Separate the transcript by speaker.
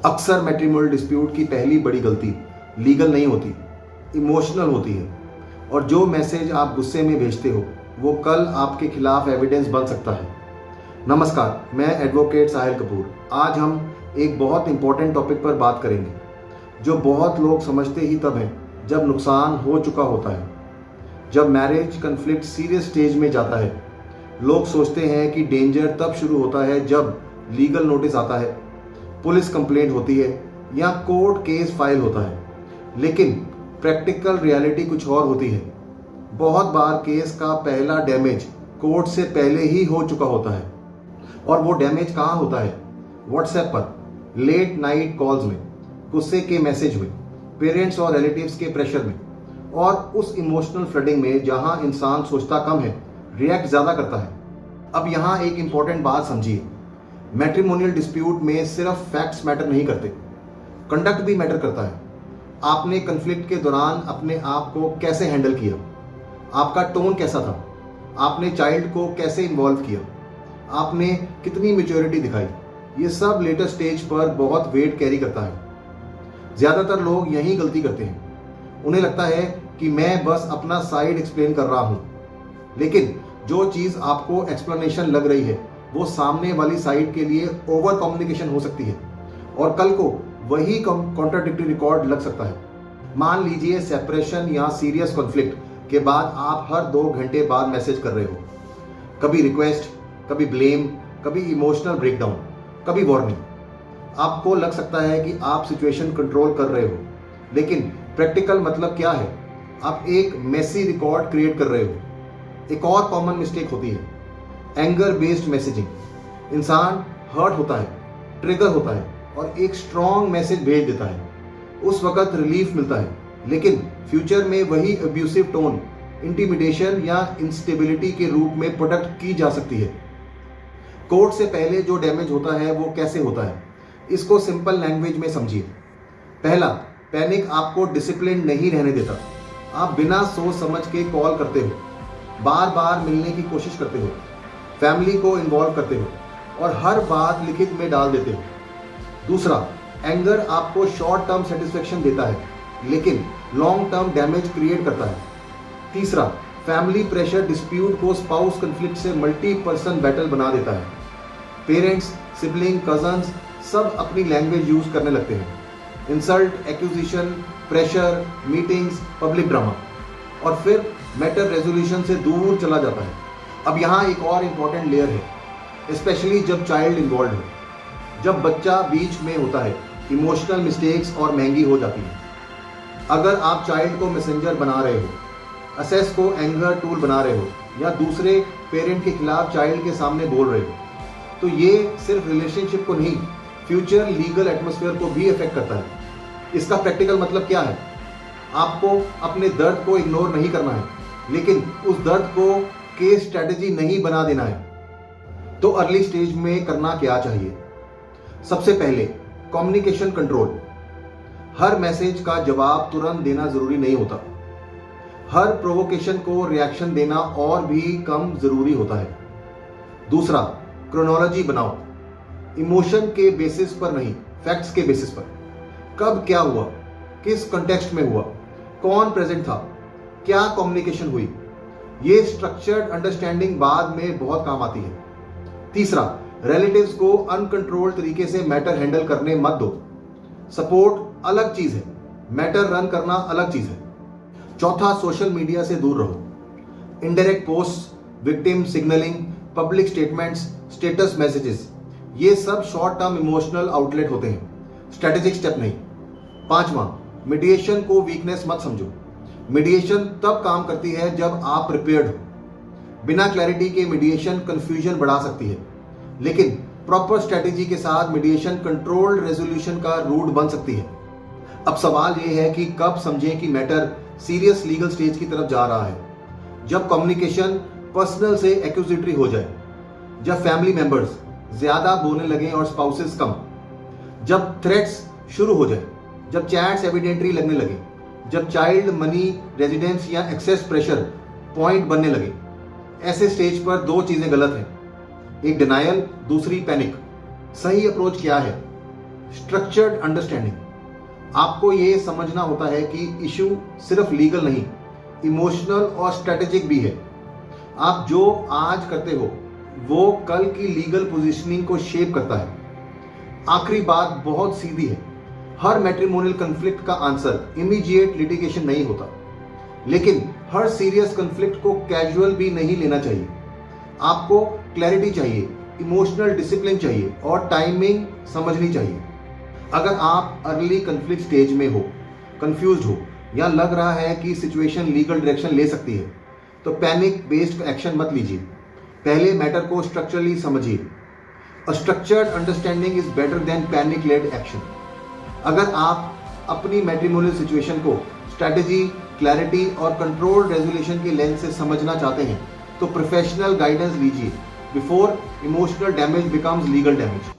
Speaker 1: अक्सर matrimonial dispute की पहली बड़ी गलती लीगल नहीं होती, इमोशनल होती है। और जो मैसेज आप गुस्से में भेजते हो वो कल आपके खिलाफ एविडेंस बन सकता है। नमस्कार, मैं एडवोकेट साहिल कपूर। आज हम एक बहुत इंपॉर्टेंट टॉपिक पर बात करेंगे जो बहुत लोग समझते ही तब हैं जब नुकसान हो चुका होता है। जब मैरिज कन्फ्लिक्ट सीरियस स्टेज में जाता है, लोग सोचते हैं कि डेंजर तब शुरू होता है जब लीगल नोटिस आता है, पुलिस कंप्लेंट होती है या कोर्ट केस फाइल होता है। लेकिन प्रैक्टिकल रियलिटी कुछ और होती है। बहुत बार केस का पहला डैमेज कोर्ट से पहले ही हो चुका होता है। और वो डैमेज कहाँ होता है? व्हाट्सएप पर, लेट नाइट कॉल्स में, गुस्से के मैसेज में, पेरेंट्स और रिलेटिव्स के प्रेशर में, और उस इमोशनल फ्लडिंग में जहां इंसान सोचता कम है, रिएक्ट ज़्यादा करता है। अब यहाँ एक इंपॉर्टेंट बात समझिए, मैट्रिमोनियल डिस्प्यूट में सिर्फ फैक्ट्स मैटर नहीं करते, कंडक्ट भी मैटर करता है। आपने कन्फ्लिक्ट के दौरान अपने आप को कैसे हैंडल किया, आपका टोन कैसा था, आपने चाइल्ड को कैसे इन्वॉल्व किया, आपने कितनी मैच्योरिटी दिखाई, ये सब लेटर स्टेज पर बहुत वेट कैरी करता है। ज़्यादातर लोग यही गलती करते हैं। उन्हें लगता है कि मैं बस अपना साइड एक्सप्लेन कर रहा हूँ, लेकिन जो चीज़ आपको एक्सप्लेनेशन लग रही है वो सामने वाली साइड के लिए ओवर कम्युनिकेशन हो सकती है और कल को वही कॉन्ट्राडिक्टरी रिकॉर्ड लग सकता है। मान लीजिए सेपरेशन या सीरियस कॉन्फ्लिक्ट के बाद आप हर 2 घंटे बाद मैसेज कर रहे हो, कभी रिक्वेस्ट, कभी ब्लेम, कभी इमोशनल ब्रेकडाउन, कभी वार्निंग। आपको लग सकता है कि आप सिचुएशन कंट्रोल कर रहे हो, लेकिन प्रैक्टिकल मतलब क्या है? आप एक मेसी रिकॉर्ड क्रिएट कर रहे हो। एक और कॉमन मिस्टेक होती है एंगर बेस्ड मैसेजिंग। इंसान हर्ट होता है, ट्रिगर होता है और एक स्ट्रॉन्ग मैसेज भेज देता है। उस वक्त रिलीफ मिलता है, लेकिन फ्यूचर में वही अब्यूसिव टोन इंटिमिडेशन या इंस्टेबिलिटी के रूप में प्रोडक्ट की जा सकती है। कोर्ट से पहले जो डैमेज होता है वो कैसे होता है, इसको सिंपल लैंग्वेज में समझिए। पहला, पैनिक आपको डिसिप्लिन नहीं रहने देता। आप बिना सोच समझ के कॉल करते हो, बार बार मिलने की कोशिश करते हो, फैमिली को इन्वॉल्व करते हो और हर बात लिखित में डाल देते हो। दूसरा, एंगर आपको शॉर्ट टर्म सेटिस्फेक्शन देता है, लेकिन लॉन्ग टर्म डैमेज क्रिएट करता है। तीसरा, फैमिली प्रेशर डिस्प्यूट को स्पाउस कन्फ्लिक्ट से मल्टी पर्सन बैटल बना देता है। पेरेंट्स, सिबलिंग, कजन्स सब अपनी लैंग्वेज यूज करने लगते हैं। Insult, accusation, pressure, meetings, public drama, और फिर मैटर रेजोल्यूशन से दूर चला जाता है। अब यहाँ एक और इम्पॉर्टेंट लेयर है, स्पेशली जब चाइल्ड इन्वॉल्व है। जब बच्चा बीच में होता है, इमोशनल मिस्टेक्स और महंगी हो जाती है। अगर आप चाइल्ड को मैसेंजर बना रहे हो, असेस को एंगर टूल बना रहे हो या दूसरे पेरेंट के खिलाफ चाइल्ड के सामने बोल रहे हो, तो ये सिर्फ रिलेशनशिप को नहीं, फ्यूचर लीगल एटमॉस्फेयर को भी अफेक्ट करता है। इसका प्रैक्टिकल मतलब क्या है? आपको अपने दर्द को इग्नोर नहीं करना है, लेकिन उस दर्द को केस स्ट्रेटजी नहीं बना देना है। तो अर्ली स्टेज में करना क्या चाहिए? सबसे पहले कम्युनिकेशन कंट्रोल। हर मैसेज का जवाब तुरंत देना जरूरी नहीं होता। हर प्रोवोकेशन को रिएक्शन देना और भी कम जरूरी होता है। दूसरा, क्रोनोलॉजी बनाओ, इमोशन के बेसिस पर नहीं, फैक्ट्स के बेसिस पर। कब क्या हुआ, किस कॉन्टेक्स्ट में हुआ, कौन प्रेजेंट था, क्या कम्युनिकेशन हुई, ये स्ट्रक्चर्ड अंडरस्टैंडिंग बाद में बहुत काम आती है। तीसरा, रिलेटिव्स को अनकंट्रोल्ड तरीके से मैटर हैंडल करने मत दो। सपोर्ट अलग चीज है, मैटर रन करना अलग चीज है। चौथा, सोशल मीडिया से दूर रहो। Indirect post, victim signalling, public statements, status messages, ये सब शॉर्ट टर्म इमोशनल आउटलेट होते हैं, स्ट्रेटेजिक स्टेप नहीं। पांचवा, मीडिएशन को वीकनेस मत समझो। मीडिएशन तब काम करती है जब आप प्रिपेयर्ड हो। बिना क्लैरिटी के मीडिएशन कंफ्यूजन बढ़ा सकती है, लेकिन प्रॉपर स्ट्रेटेजी के साथ मीडिएशन कंट्रोल्ड रेजोल्यूशन का रूट बन सकती है। अब सवाल यह है कि कब समझें कि मैटर सीरियस लीगल स्टेज की तरफ जा रहा है? जब कम्युनिकेशन पर्सनल से एक्यूजेटरी हो जाए, जब फैमिली मेंबर्स ज्यादा बोलने लगे और स्पाउसेस कम, जब थ्रेट्स शुरू हो जाए, जब चैट्स एविडेंटरी लगने लगे, जब चाइल्ड मनी, रेजिडेंस या एक्सेस प्रेशर पॉइंट बनने लगे। ऐसे स्टेज पर 2 चीजें गलत हैं, एक डिनायल, दूसरी पैनिक। सही अप्रोच क्या है? स्ट्रक्चर्ड अंडरस्टैंडिंग, आपको ये समझना होता है कि इशू सिर्फ लीगल नहीं, इमोशनल और स्ट्रेटेजिक भी है। आप जो आज करते हो वो कल की लीगल पोजीशनिंग को शेप करता है। आखिरी बात बहुत सीधी है, हर मैट्रिमोनियल कन्फ्लिक्ट का आंसर इमीडिएट लिटिगेशन नहीं होता, लेकिन हर सीरियस कन्फ्लिक्ट को कैजुअल भी नहीं लेना चाहिए। आपको क्लैरिटी चाहिए, इमोशनल डिसिप्लिन चाहिए और टाइमिंग समझनी चाहिए। अगर आप अर्ली कन्फ्लिक्ट स्टेज में हो, कंफ्यूज्ड हो या लग रहा है कि सिचुएशन लीगल डायरेक्शन ले सकती है, तो पैनिक बेस्ड एक्शन मत लीजिए। पहले मैटर को स्ट्रक्चरली समझिए। A structured understanding is better than panic led action. अगर आप अपनी मैट्रिमोनियल सिचुएशन को स्ट्रैटेजी, क्लैरिटी और कंट्रोल्ड रेजोल्यूशन के लेंस से समझना चाहते हैं तो प्रोफेशनल गाइडेंस लीजिए before emotional damage becomes legal damage.